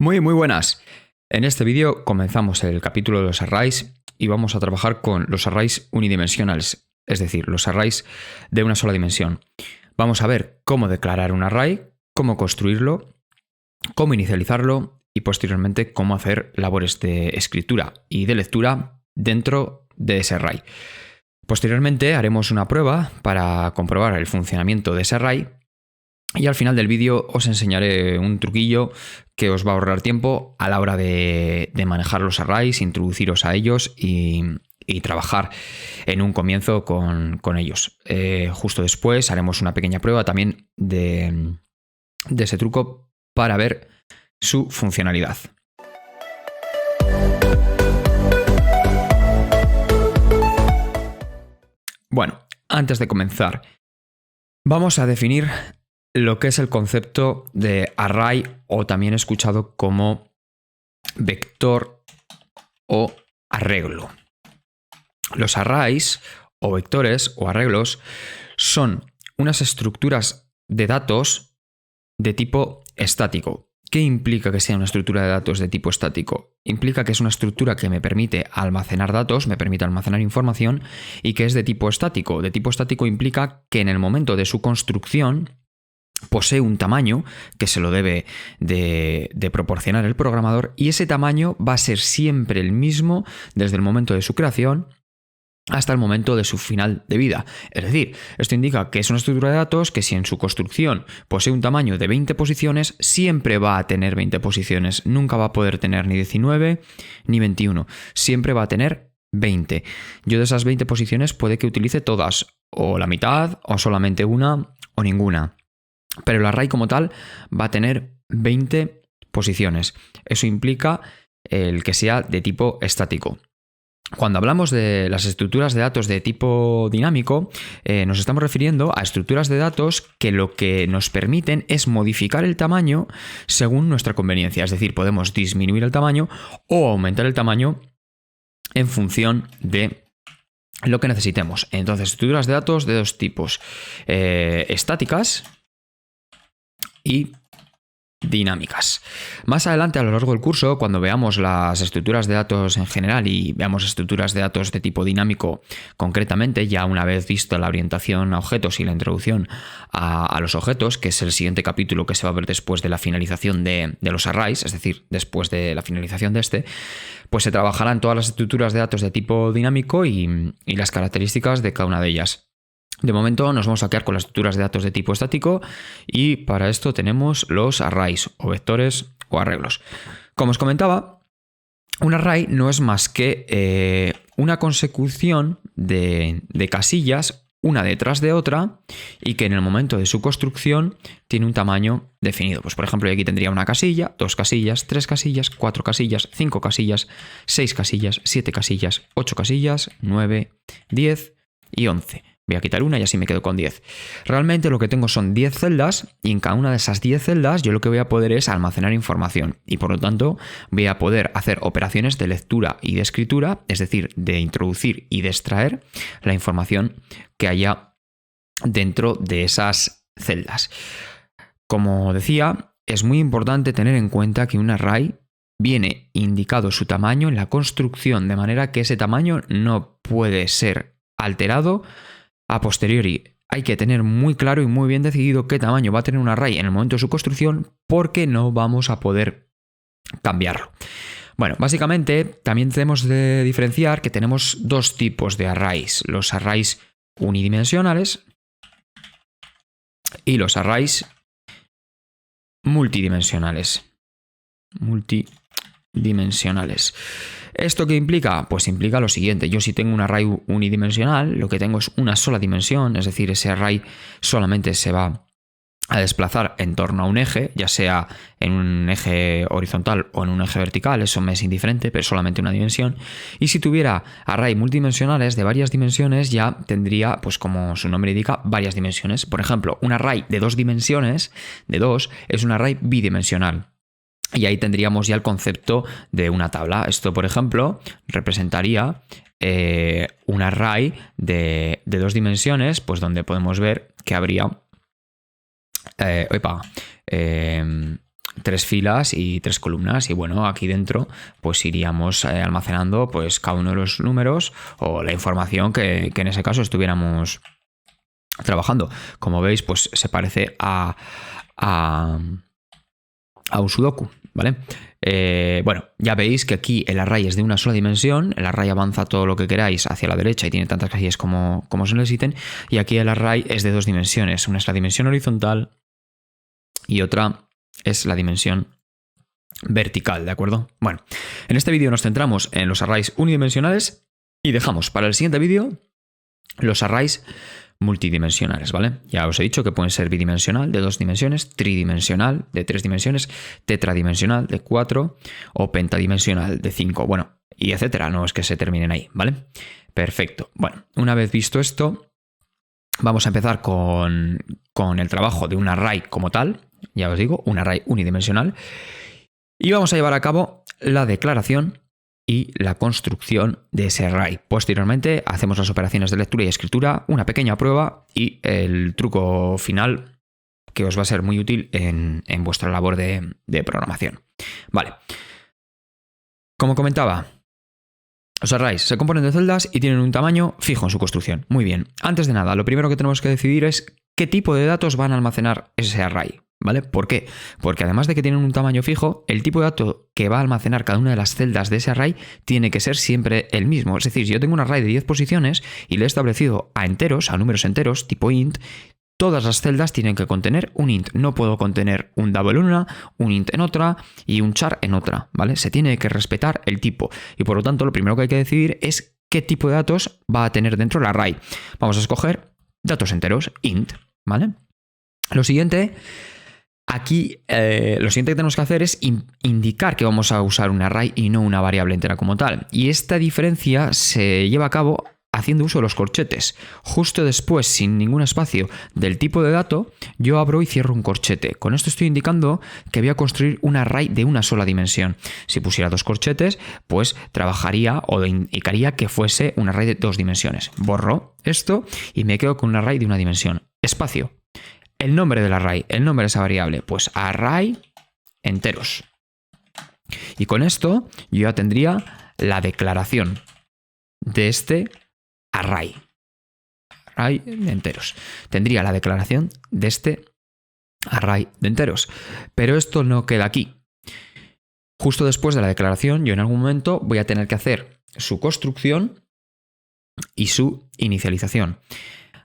Muy buenas. En este vídeo comenzamos el capítulo de los arrays y vamos a trabajar con los arrays unidimensionales, es decir, los arrays de una sola dimensión. Vamos a ver cómo declarar un array, cómo construirlo, cómo inicializarlo y posteriormente cómo hacer labores de escritura y de lectura dentro de ese array. Posteriormente haremos una prueba para comprobar el funcionamiento de ese array. Y al final del vídeo os enseñaré un truquillo que os va a ahorrar tiempo a la hora de manejar los arrays, introduciros a ellos y trabajar en un comienzo con ellos. Justo después haremos una pequeña prueba también de ese truco para ver su funcionalidad. Bueno, antes de comenzar, vamos a definir lo que es el concepto de array, o también escuchado como vector o arreglo. Los arrays o vectores o arreglos son unas estructuras de datos de tipo estático. ¿Qué implica que sea una estructura de datos de tipo estático? Implica que es una estructura que me permite almacenar datos, me permite almacenar información y que es de tipo estático. De tipo estático implica que en el momento de su construcción posee un tamaño que se lo debe de proporcionar el programador, y ese tamaño va a ser siempre el mismo desde el momento de su creación hasta el momento de su final de vida. Es decir, esto indica que es una estructura de datos que si en su construcción posee un tamaño de 20 posiciones, siempre va a tener 20 posiciones. Nunca va a poder tener ni 19 ni 21. Siempre va a tener 20. Yo de esas 20 posiciones puede que utilice todas, o la mitad, o solamente una, o ninguna. Pero el array como tal va a tener 20 posiciones. Eso implica el que sea de tipo estático. Cuando hablamos de las estructuras de datos de tipo dinámico, nos estamos refiriendo a estructuras de datos que lo que nos permiten es modificar el tamaño según nuestra conveniencia. Es decir, podemos disminuir el tamaño o aumentar el tamaño en función de lo que necesitemos. Entonces, estructuras de datos de dos tipos: estáticas y dinámicas. Más adelante, a lo largo del curso, cuando veamos las estructuras de datos en general y veamos estructuras de datos de tipo dinámico concretamente, ya una vez visto la orientación a objetos y la introducción a los objetos, que es el siguiente capítulo que se va a ver después de la finalización de los arrays, es decir, después de la finalización de este, pues se trabajarán todas las estructuras de datos de tipo dinámico y las características de cada una de ellas. De momento nos vamos a quedar con las estructuras de datos de tipo estático, y para esto tenemos los arrays o vectores o arreglos. Como os comentaba, un array no es más que una consecución de casillas una detrás de otra, y que en el momento de su construcción tiene un tamaño definido. Pues por ejemplo, yo aquí tendría una casilla, 2 casillas, 3 casillas, 4 casillas, 5 casillas, 6 casillas, 7 casillas, 8 casillas, 9, 10 y 11. Voy a quitar una y así me quedo con 10. Realmente lo que tengo son 10 celdas, y en cada una de esas 10 celdas yo lo que voy a poder es almacenar información, y por lo tanto voy a poder hacer operaciones de lectura y de escritura, es decir, de introducir y de extraer la información que haya dentro de esas celdas. Como decía, es muy importante tener en cuenta que un array viene indicado su tamaño en la construcción, de manera que ese tamaño no puede ser alterado a posteriori. Hay que tener muy claro y muy bien decidido qué tamaño va a tener un array en el momento de su construcción, porque no vamos a poder cambiarlo. Bueno, básicamente también tenemos de diferenciar que tenemos dos tipos de arrays: los arrays unidimensionales y los arrays multidimensionales. ¿Esto qué implica? Pues implica lo siguiente: yo, si tengo un array unidimensional, lo que tengo es una sola dimensión, es decir, ese array solamente se va a desplazar en torno a un eje, ya sea en un eje horizontal o en un eje vertical, eso me es indiferente, pero solamente una dimensión. Y si tuviera array multidimensionales de varias dimensiones, ya tendría, pues como su nombre indica, varias dimensiones. Por ejemplo, un array de 2 dimensiones, de 2, es un array bidimensional. Y ahí tendríamos ya el concepto de una tabla. Esto, por ejemplo, representaría un array de 2 dimensiones, pues donde podemos ver que habría 3 filas y 3 columnas, y bueno, aquí dentro pues iríamos almacenando pues cada uno de los números o la información que en ese caso estuviéramos trabajando. Como veis, pues se parece a un sudoku, ¿vale? Bueno, ya veis que aquí el array es de una sola dimensión, el array avanza todo lo que queráis hacia la derecha y tiene tantas casillas como se necesiten, y aquí el array es de 2 dimensiones, una es la dimensión horizontal y otra es la dimensión vertical, ¿de acuerdo? Bueno, en este vídeo nos centramos en los arrays unidimensionales y dejamos para el siguiente vídeo los arrays multidimensionales, ¿vale? Ya os he dicho que pueden ser bidimensional de 2 dimensiones, tridimensional de 3 dimensiones, tetradimensional de 4 o pentadimensional de 5, bueno, y etcétera, no es que se terminen ahí, ¿vale? Perfecto. Bueno, una vez visto esto, vamos a empezar con el trabajo de un array como tal, ya os digo, un array unidimensional, y vamos a llevar a cabo la declaración y la construcción de ese array. Posteriormente hacemos las operaciones de lectura y escritura, una pequeña prueba y el truco final que os va a ser muy útil en vuestra labor de programación. Vale. Como comentaba, los arrays se componen de celdas y tienen un tamaño fijo en su construcción. Muy bien. Antes de nada, lo primero que tenemos que decidir es qué tipo de datos van a almacenar ese array. ¿Vale? ¿Por qué? Porque además de que tienen un tamaño fijo, el tipo de dato que va a almacenar cada una de las celdas de ese array tiene que ser siempre el mismo. Es decir, si yo tengo un array de 10 posiciones y le he establecido a enteros, a números enteros, tipo int, todas las celdas tienen que contener un int. No puedo contener un double en una, un int en otra y un char en otra, ¿vale? Se tiene que respetar el tipo. Y por lo tanto, lo primero que hay que decidir es qué tipo de datos va a tener dentro el array. Vamos a escoger datos enteros, int, ¿vale? Lo siguiente... Aquí lo siguiente que tenemos que hacer es indicar que vamos a usar un array y no una variable entera como tal. Y esta diferencia se lleva a cabo haciendo uso de los corchetes. Justo después, sin ningún espacio del tipo de dato, yo abro y cierro un corchete. Con esto estoy indicando que voy a construir un array de una sola dimensión. Si pusiera 2 corchetes, pues trabajaría o indicaría que fuese un array de 2 dimensiones. Borro esto y me quedo con un array de una dimensión. Espacio. El nombre del array, el nombre de esa variable, pues array enteros. Y con esto yo ya tendría la declaración de este array. Array de enteros. Tendría la declaración de este array de enteros. Pero esto no queda aquí. Justo después de la declaración, yo en algún momento voy a tener que hacer su construcción y su inicialización.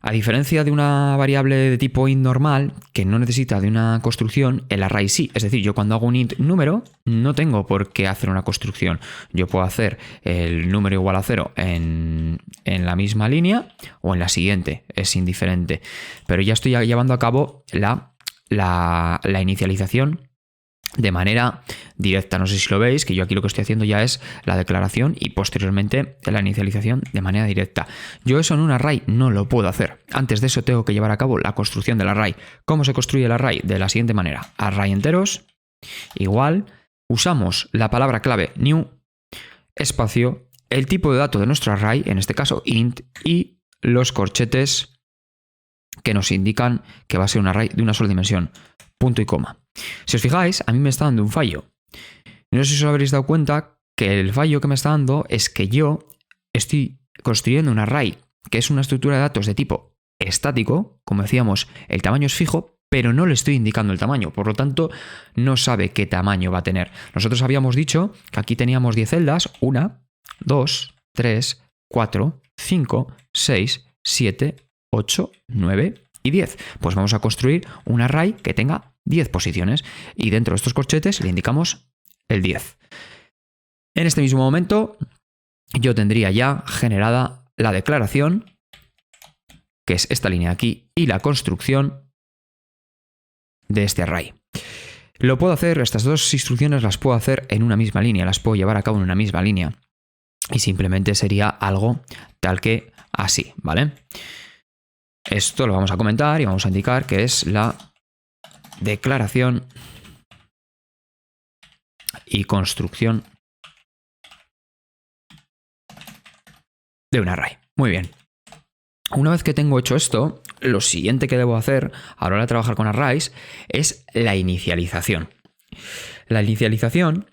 A diferencia de una variable de tipo int normal, que no necesita de una construcción, el array sí. Es decir, yo cuando hago un int número, no tengo por qué hacer una construcción. Yo puedo hacer el número igual a 0 en la misma línea o en la siguiente, es indiferente. Pero ya estoy llevando a cabo la inicialización de manera directa. No sé si lo veis, que yo aquí lo que estoy haciendo ya es la declaración y posteriormente la inicialización de manera directa. Yo eso en un array no lo puedo hacer. Antes de eso tengo que llevar a cabo la construcción del array. ¿Cómo se construye el array? De la siguiente manera. Array enteros igual, usamos la palabra clave new, espacio, el tipo de dato de nuestro array, en este caso int, y los corchetes que nos indican que va a ser un array de una sola dimensión. Punto y coma. Si os fijáis, a mí me está dando un fallo. No sé si os habréis dado cuenta que el fallo que me está dando es que yo estoy construyendo un array que es una estructura de datos de tipo estático. Como decíamos, el tamaño es fijo, pero no le estoy indicando el tamaño. Por lo tanto, no sabe qué tamaño va a tener. Nosotros habíamos dicho que aquí teníamos 10 celdas. 1, 2, 3, 4, 5, 6, 7, 8, 9 y 10. Pues vamos a construir un array que tenga 10 posiciones y dentro de estos corchetes le indicamos el 10. En este mismo momento yo tendría ya generada la declaración, que es esta línea aquí, y la construcción de este array. Lo puedo hacer, estas dos instrucciones las puedo hacer en una misma línea, las puedo llevar a cabo en una misma línea y simplemente sería algo tal que así, ¿vale? Esto lo vamos a comentar y vamos a indicar que es la declaración y construcción de un array. Muy bien. Una vez que tengo hecho esto, lo siguiente que debo hacer a la hora de trabajar con arrays es la inicialización. La inicialización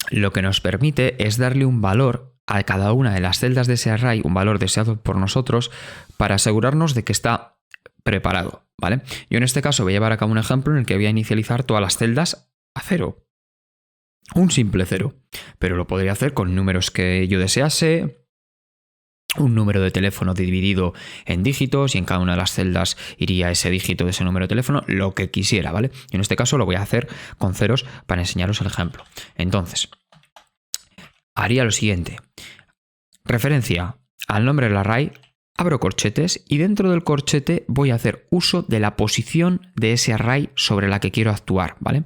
lo que nos permite es darle un valor a cada una de las celdas de ese array, un valor deseado por nosotros, para asegurarnos de que está preparado, ¿vale? Yo en este caso voy a llevar a cabo un ejemplo en el que voy a inicializar todas las celdas a 0. Un simple 0. Pero lo podría hacer con números que yo desease, un número de teléfono dividido en dígitos y en cada una de las celdas iría ese dígito de ese número de teléfono, lo que quisiera, ¿vale? Y en este caso lo voy a hacer con ceros para enseñaros el ejemplo. Entonces, haría lo siguiente. Referencia al nombre del array, abro corchetes y dentro del corchete voy a hacer uso de la posición de ese array sobre la que quiero actuar, ¿vale?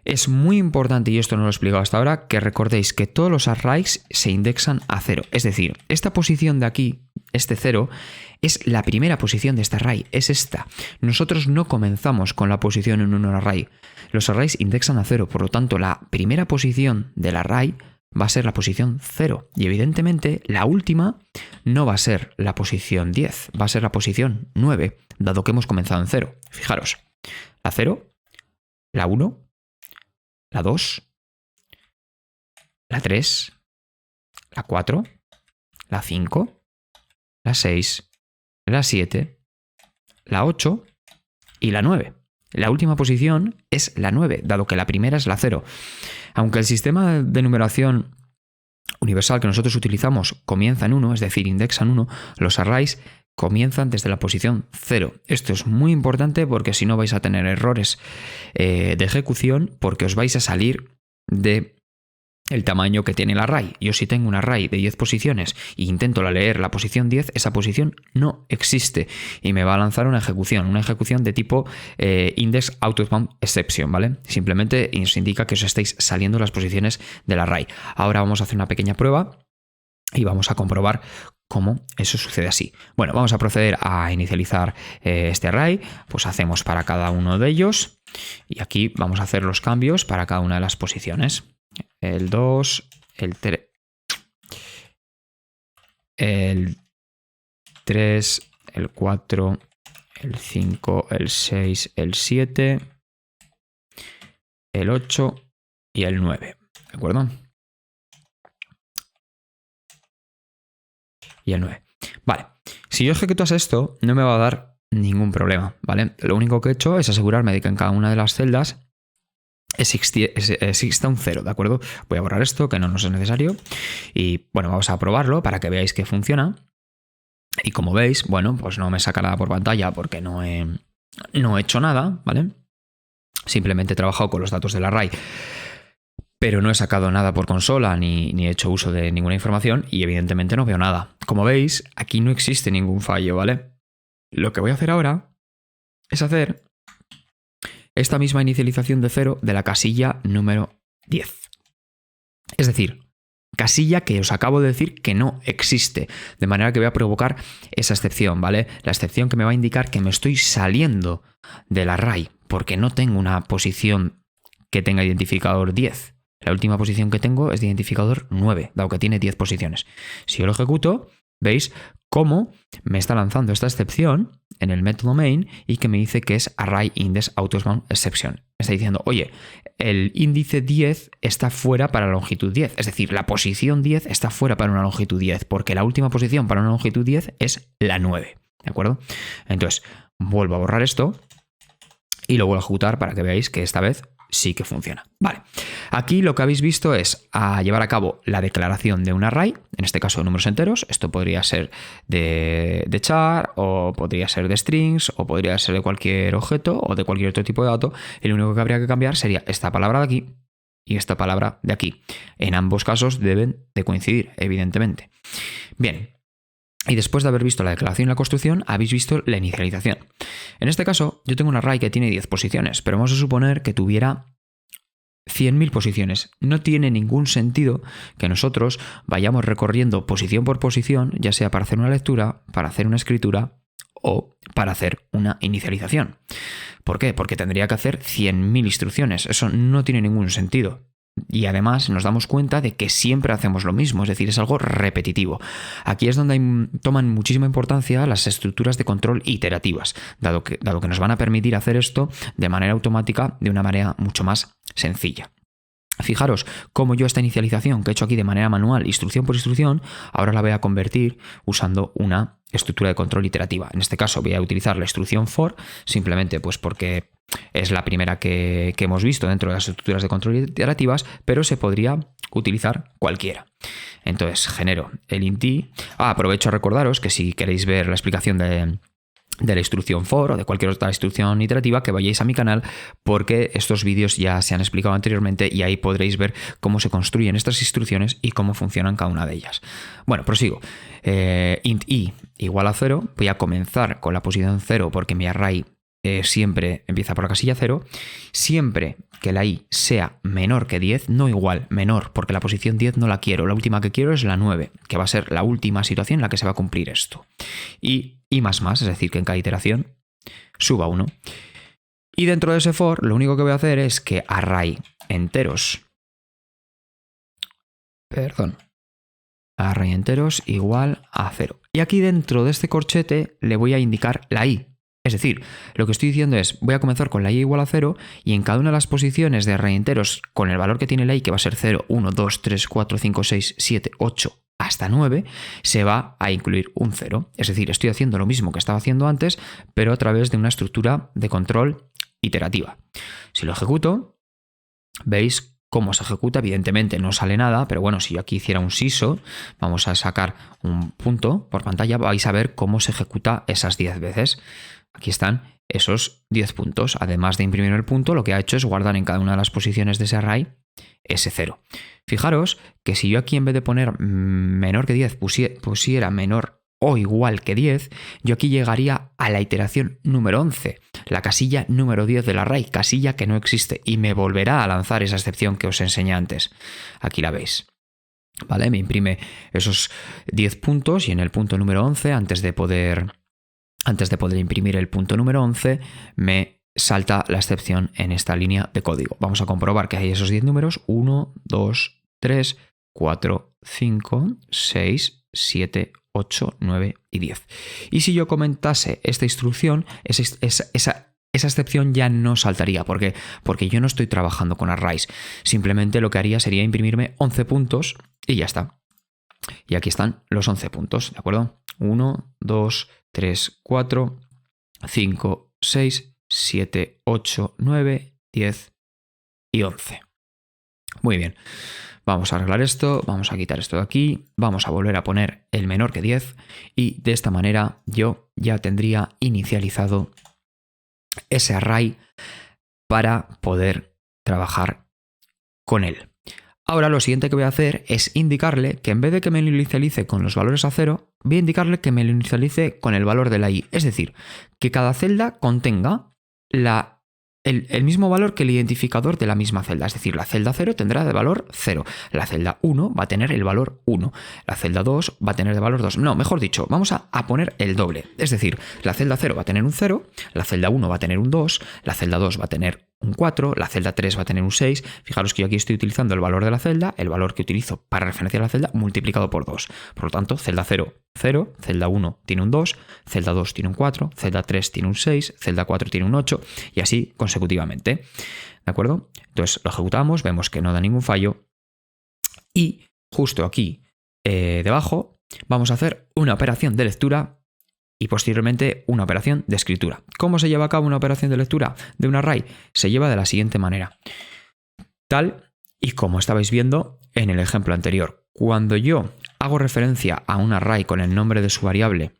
Es muy importante, y esto no lo he explicado hasta ahora, que recordéis que todos los arrays se indexan a 0. Es decir, esta posición de aquí, este 0, es la primera posición de este array, es esta. Nosotros no comenzamos con la posición en un array. Los arrays indexan a 0, por lo tanto, la primera posición del array va a ser la posición 0. Y evidentemente, la última no va a ser la posición 10, va a ser la posición 9, dado que hemos comenzado en 0. Fijaros, la 0, la 1, la 2, la 3, la 4, la 5, la 6, la 7, la 8 y la 9. La última posición es la 9, dado que la primera es la 0. Aunque el sistema de numeración universal que nosotros utilizamos comienza en 1, es decir, indexa en 1, los arrays comienzan desde la posición 0. Esto es muy importante porque si no vais a tener errores de ejecución porque os vais a salir de el tamaño que tiene el array. Yo si tengo un array de 10 posiciones e intento leer la posición 10, esa posición no existe y me va a lanzar una ejecución de tipo index outbound exception, ¿vale? Simplemente os indica que os estáis saliendo las posiciones del array. Ahora vamos a hacer una pequeña prueba y vamos a comprobar cómo eso sucede así. Bueno, vamos a proceder a inicializar este array, pues hacemos para cada uno de ellos y aquí vamos a hacer los cambios para cada una de las posiciones. El 2, el 3, el 3, el 4, el 5, el 6, el 7, el 8 y el 9, ¿de acuerdo? Y el 9. Vale, si yo ejecutas esto, no me va a dar ningún problema, ¿vale? Lo único que he hecho es asegurarme de que en cada una de las celdas exista un 0, ¿de acuerdo? Voy a borrar esto, que no nos es necesario. Y bueno, vamos a probarlo para que veáis que funciona. Y como veis, bueno, pues no me saca nada por pantalla porque no he hecho nada, ¿vale? Simplemente he trabajado con los datos del array, pero no he sacado nada por consola ni he hecho uso de ninguna información y evidentemente no veo nada. Como veis, aquí no existe ningún fallo, ¿vale? Lo que voy a hacer ahora es hacer esta misma inicialización de 0 de la casilla número 10. Es decir, casilla que os acabo de decir que no existe, de manera que voy a provocar esa excepción, ¿vale? La excepción que me va a indicar que me estoy saliendo del array porque no tengo una posición que tenga identificador 10. La última posición que tengo es de identificador 9, dado que tiene 10 posiciones. Si yo lo ejecuto, veis cómo me está lanzando esta excepción en el método main y que me dice que es array index outbound exception. Me está diciendo, oye, el índice 10 está fuera para la longitud 10. Es decir, la posición 10 está fuera para una longitud 10, porque la última posición para una longitud 10 es la 9. ¿De acuerdo? Entonces, vuelvo a borrar esto y lo vuelvo a ejecutar para que veáis que esta vez sí que funciona. Vale, aquí lo que habéis visto es llevar a cabo la declaración de un array, en este caso de números enteros. Esto podría ser de char, o podría ser de strings, o podría ser de cualquier objeto o de cualquier otro tipo de dato. Y lo único que habría que cambiar sería esta palabra de aquí y esta palabra de aquí. En ambos casos deben de coincidir, evidentemente. Bien. Y después de haber visto la declaración y la construcción, habéis visto la inicialización. En este caso, yo tengo un array que tiene 10 posiciones, pero vamos a suponer que tuviera 100.000 posiciones. No tiene ningún sentido que nosotros vayamos recorriendo posición por posición, ya sea para hacer una lectura, para hacer una escritura o para hacer una inicialización. ¿Por qué? Porque tendría que hacer 100.000 instrucciones. Eso no tiene ningún sentido. y además nos damos cuenta de que siempre hacemos lo mismo, es decir, es algo repetitivo. Aquí es donde toman muchísima importancia las estructuras de control iterativas, dado que nos van a permitir hacer esto de manera automática, de una manera mucho más sencilla. Fijaros cómo yo esta inicialización que he hecho aquí de manera manual, instrucción por instrucción, ahora la voy a convertir usando una estructura de control iterativa. En este caso voy a utilizar la instrucción for, simplemente pues porque es la primera que hemos visto dentro de las estructuras de control iterativas, pero se podría utilizar cualquiera. Entonces genero el int i. Aprovecho a recordaros que si queréis ver la explicación de la instrucción for o de cualquier otra instrucción iterativa, que vayáis a mi canal, porque estos vídeos ya se han explicado anteriormente y ahí podréis ver cómo se construyen estas instrucciones y cómo funcionan cada una de ellas. Bueno, prosigo. Int i igual a 0. Voy a comenzar con la posición 0 porque mi array siempre empieza por la casilla 0. Siempre que la i sea menor que 10, no igual, menor, porque la posición 10 no la quiero. La última que quiero es la 9, que va a ser la última situación en la que se va a cumplir esto. Y más, es decir, que en cada iteración suba 1. Y dentro de ese for, lo único que voy a hacer es que array enteros igual a 0. Y aquí dentro de este corchete le voy a indicar la i. Es decir, lo que estoy diciendo es, voy a comenzar con la i igual a 0 y en cada una de las posiciones de array enteros con el valor que tiene la i, que va a ser 0, 1, 2, 3, 4, 5, 6, 7, 8, hasta 9, se va a incluir un 0. Es decir, estoy haciendo lo mismo que estaba haciendo antes, pero a través de una estructura de control iterativa. Si lo ejecuto, veis cómo se ejecuta. Evidentemente no sale nada, pero bueno, si yo aquí hiciera un siso, vamos a sacar un punto por pantalla, vais a ver cómo se ejecuta esas 10 veces. Aquí están esos 10 puntos. Además de imprimir el punto, lo que ha hecho es guardar en cada una de las posiciones de ese array ese 0. Fijaros que si yo aquí en vez de poner menor que 10 pusiera menor o igual que 10, yo aquí llegaría a la iteración número 11, la casilla número 10 del array, casilla que no existe, y me volverá a lanzar esa excepción que os enseñé antes. Aquí la veis. ¿Vale? Me imprime esos 10 puntos y en el punto número 11, antes de poder imprimir el punto número 11, me salta la excepción en esta línea de código. Vamos a comprobar que hay esos 10 números: 1, 2, 3, 4, 5, 6, 7, 8, 9 y 10. Y si yo comentase esta instrucción, esa excepción ya no saltaría. ¿Por qué? Porque yo no estoy trabajando con arrays. Simplemente lo que haría sería imprimirme 11 puntos y ya está. Y aquí están los 11 puntos, ¿de acuerdo? 1, 2, 3, 4, 5, 6, 7, 8, 9, 10 y 11. Muy bien. Vamos a arreglar esto, vamos a quitar esto de aquí, vamos a volver a poner el menor que 10 y de esta manera yo ya tendría inicializado ese array para poder trabajar con él. Ahora lo siguiente que voy a hacer es indicarle que en vez de que me lo inicialice con los valores a 0, voy a indicarle que me lo inicialice con el valor de la i. Es decir, que cada celda contenga el mismo valor que el identificador de la misma celda. Es decir, la celda 0 tendrá de valor 0. La celda 1 va a tener el valor 1. La celda 2 va a tener de valor 2. No, mejor dicho, vamos a poner el doble. Es decir, la celda 0 va a tener un 0, la celda 1 va a tener un 2, la celda 2 va a tener un 4, la celda 3 va a tener un 6. Fijaros que yo aquí estoy utilizando el valor de la celda, el valor que utilizo para referenciar la celda, multiplicado por 2. Por lo tanto, celda 0, 0, celda 1 tiene un 2, celda 2 tiene un 4, celda 3 tiene un 6, celda 4 tiene un 8 y así consecutivamente. ¿De acuerdo? Entonces lo ejecutamos, vemos que no da ningún fallo y justo aquí debajo vamos a hacer una operación de lectura y posteriormente una operación de escritura. ¿Cómo se lleva a cabo una operación de lectura de un array? Se lleva de la siguiente manera. Tal y como estabais viendo en el ejemplo anterior. Cuando yo hago referencia a un array con el nombre de su variable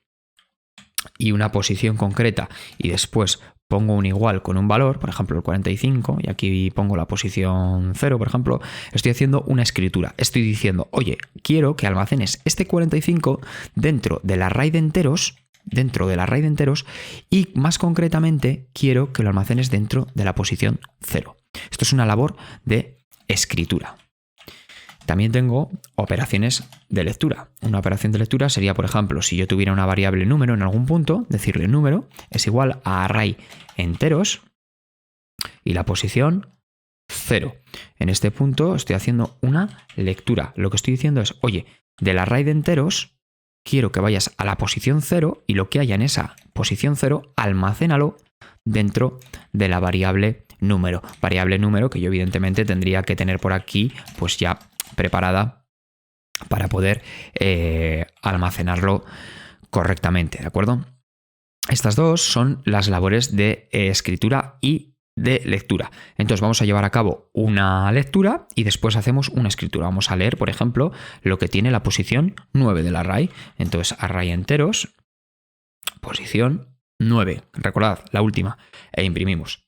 y una posición concreta y después pongo un igual con un valor, por ejemplo el 45, y aquí pongo la posición 0, por ejemplo, estoy haciendo una escritura. Estoy diciendo, oye, quiero que almacenes este 45 dentro del array de enteros, y más concretamente quiero que lo almacenes dentro de la posición 0. Esto es una labor de escritura. También tengo operaciones de lectura. Una operación de lectura sería, por ejemplo, si yo tuviera una variable número en algún punto, decirle número es igual a array enteros y la posición 0. En este punto estoy haciendo una lectura. Lo que estoy diciendo es, oye, del array de enteros quiero que vayas a la posición 0 y lo que haya en esa posición 0, almacénalo dentro de la variable número. Variable número que yo evidentemente tendría que tener por aquí pues ya preparada para poder almacenarlo correctamente, ¿de acuerdo? Estas dos son las labores de escritura y de lectura. Entonces vamos a llevar a cabo una lectura y después hacemos una escritura. Vamos a leer, por ejemplo, lo que tiene la posición 9 del array. Entonces, array enteros, posición 9. Recordad, la última. E imprimimos.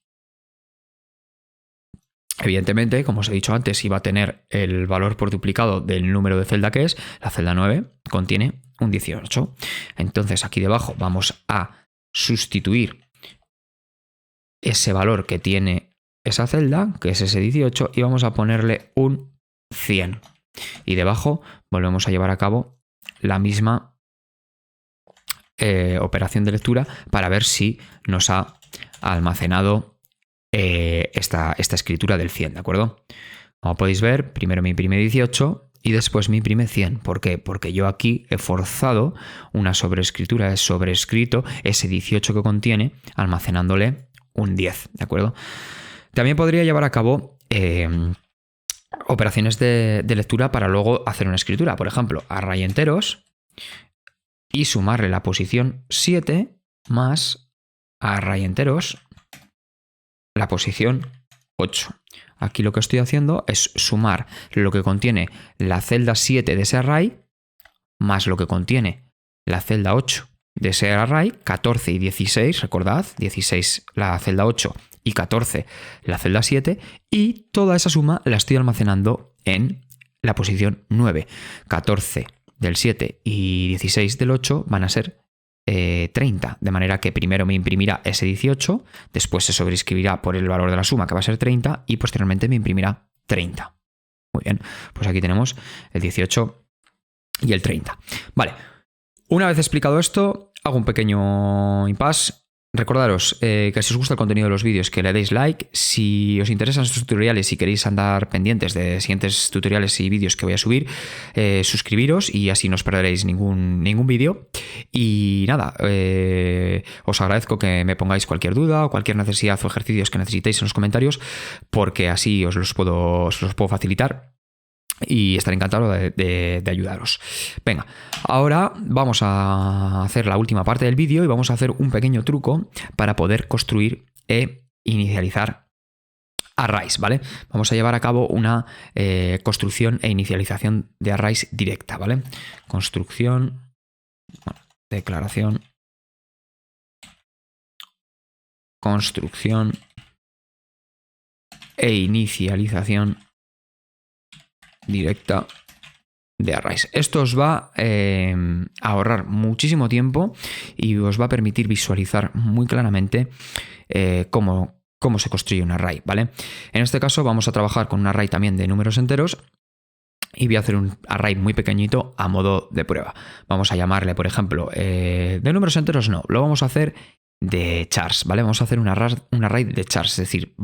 Evidentemente, como os he dicho antes, iba a tener el valor por duplicado del número de celda que es. La celda 9 contiene un 18. Entonces, aquí debajo vamos a sustituir ese valor que tiene esa celda, que es ese 18, y vamos a ponerle un 100. Y debajo volvemos a llevar a cabo la misma operación de lectura para ver si nos ha almacenado esta escritura del 100, ¿de acuerdo? Como podéis ver, primero me imprime 18 y después me imprime 100. ¿Por qué? Porque yo aquí he forzado una sobreescritura, he sobrescrito ese 18 que contiene, almacenándole un 10, ¿de acuerdo? También podría llevar a cabo operaciones de lectura para luego hacer una escritura. Por ejemplo, array enteros y sumarle la posición 7 más array enteros la posición 8. Aquí lo que estoy haciendo es sumar lo que contiene la celda 7 de ese array más lo que contiene la celda 8 de ese array, 14 y 16, recordad, 16 la celda 8 y 14 la celda 7, y toda esa suma la estoy almacenando en la posición 9. 14 del 7 y 16 del 8 van a ser 30, de manera que primero me imprimirá ese 18, después se sobreescribirá por el valor de la suma, que va a ser 30, y posteriormente me imprimirá 30. Muy bien, pues aquí tenemos el 18 y el 30. Vale, una vez explicado esto, hago un pequeño impasse. Recordaros que si os gusta el contenido de los vídeos, que le deis like. Si os interesan estos tutoriales y queréis andar pendientes de siguientes tutoriales y vídeos que voy a subir, suscribiros y así no os perderéis ningún vídeo. Y nada, os agradezco que me pongáis cualquier duda o cualquier necesidad o ejercicios que necesitéis en los comentarios, porque así os los puedo facilitar. Y estaré encantado de ayudaros. Venga, ahora vamos a hacer la última parte del vídeo y vamos a hacer un pequeño truco para poder construir e inicializar arrays, ¿vale? Vamos a llevar a cabo una construcción e inicialización de arrays directa, ¿vale? Construcción, declaración, construcción e inicialización directa de arrays. Esto os va a ahorrar muchísimo tiempo y os va a permitir visualizar muy claramente cómo se construye un array, ¿vale? En este caso vamos a trabajar con un array también de números enteros y voy a hacer un array muy pequeñito a modo de prueba. Vamos a llamarle, por ejemplo, de números enteros no, lo vamos a hacer de chars, ¿vale? Vamos a hacer un array de chars, es decir,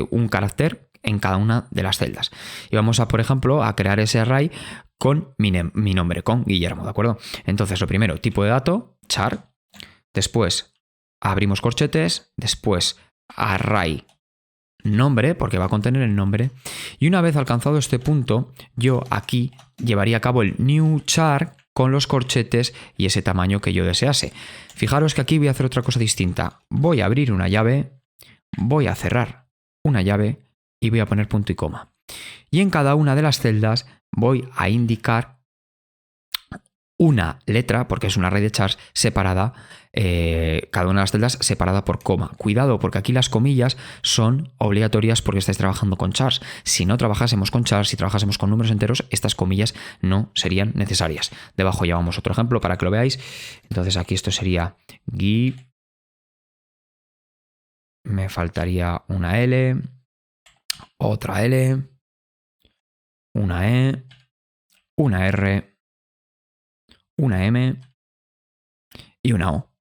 un carácter en cada una de las celdas. Y vamos a, por ejemplo, a crear ese array con mi nombre, con Guillermo, ¿de acuerdo? Entonces, lo primero, tipo de dato, char. Después, abrimos corchetes. Después, array nombre, porque va a contener el nombre. Y una vez alcanzado este punto, yo aquí llevaría a cabo el new char con los corchetes y ese tamaño que yo desease. Fijaros que aquí voy a hacer otra cosa distinta. Voy a abrir una llave, voy a cerrar una llave y voy a poner punto y coma. Y en cada una de las celdas voy a indicar una letra, porque es un array de chars separada, cada una de las celdas separada por coma. Cuidado, porque aquí las comillas son obligatorias porque estáis trabajando con chars. Si no trabajásemos con chars, si trabajásemos con números enteros, estas comillas no serían necesarias. Debajo llevamos otro ejemplo para que lo veáis. Entonces aquí esto sería give. Me faltaría una L, otra L, una E, una R, una M y una O.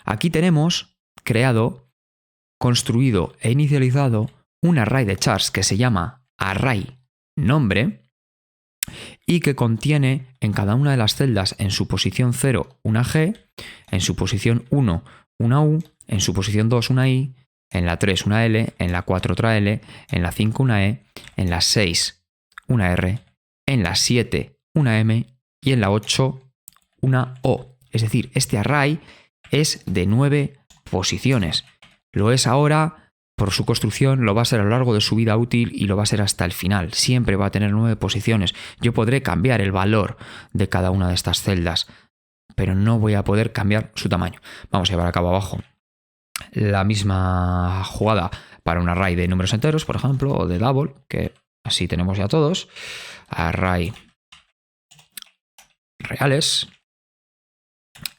Aquí tenemos creado, construido e inicializado un array de chars que se llama array nombre y que contiene en cada una de las celdas en su posición 0 una G, en su posición 1 una U, en su posición 2 una I, en la 3 una L, en la 4 otra L, en la 5 una E, en la 6 una R, en la 7 una M y en la 8 una O. Es decir, este array es de 9 posiciones. Lo es ahora por su construcción, lo va a ser a lo largo de su vida útil y lo va a ser hasta el final. Siempre va a tener 9 posiciones. Yo podré cambiar el valor de cada una de estas celdas, pero no voy a poder cambiar su tamaño. Vamos a llevar a cabo abajo la misma jugada para un array de números enteros, por ejemplo, o de double, que así tenemos ya todos. Array reales.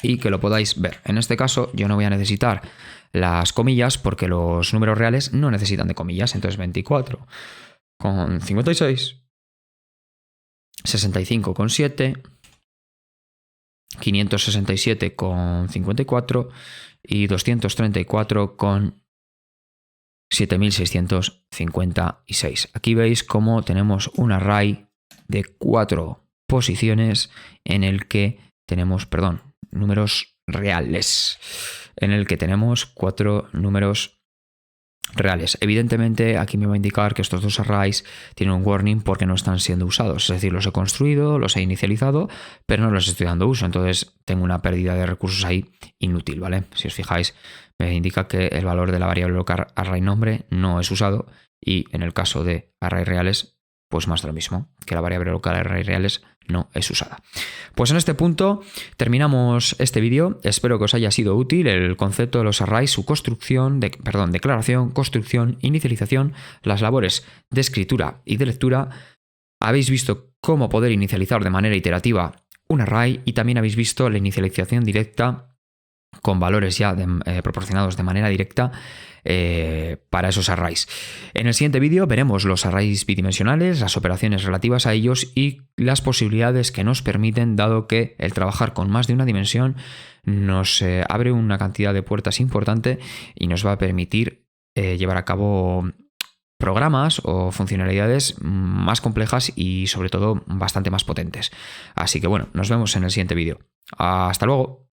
Y que lo podáis ver. En este caso yo no voy a necesitar las comillas porque los números reales no necesitan de comillas. Entonces 24 con 56, 65 con 7, 567 con 54 y 234 con 7656. Aquí veis cómo tenemos un array de 4 posiciones en el que tenemos, números reales, en el que tenemos 4 números reales. Evidentemente aquí me va a indicar que estos dos arrays tienen un warning porque no están siendo usados, es decir, los he construido, los he inicializado, pero no los estoy dando uso, entonces tengo una pérdida de recursos ahí inútil, ¿vale? Si os fijáis, me indica que el valor de la variable local array nombre no es usado y en el caso de array reales, pues más de lo mismo, que la variable local array reales no es usada. Pues en este punto terminamos este vídeo. Espero que os haya sido útil el concepto de los arrays, su construcción, declaración, construcción, inicialización, las labores de escritura y de lectura. Habéis visto cómo poder inicializar de manera iterativa un array y también habéis visto la inicialización directa con valores ya proporcionados de manera directa para esos arrays. En el siguiente vídeo veremos los arrays bidimensionales, las operaciones relativas a ellos y las posibilidades que nos permiten, dado que el trabajar con más de una dimensión nos abre una cantidad de puertas importante y nos va a permitir llevar a cabo programas o funcionalidades más complejas y sobre todo bastante más potentes. Así que bueno, nos vemos en el siguiente vídeo. Hasta luego.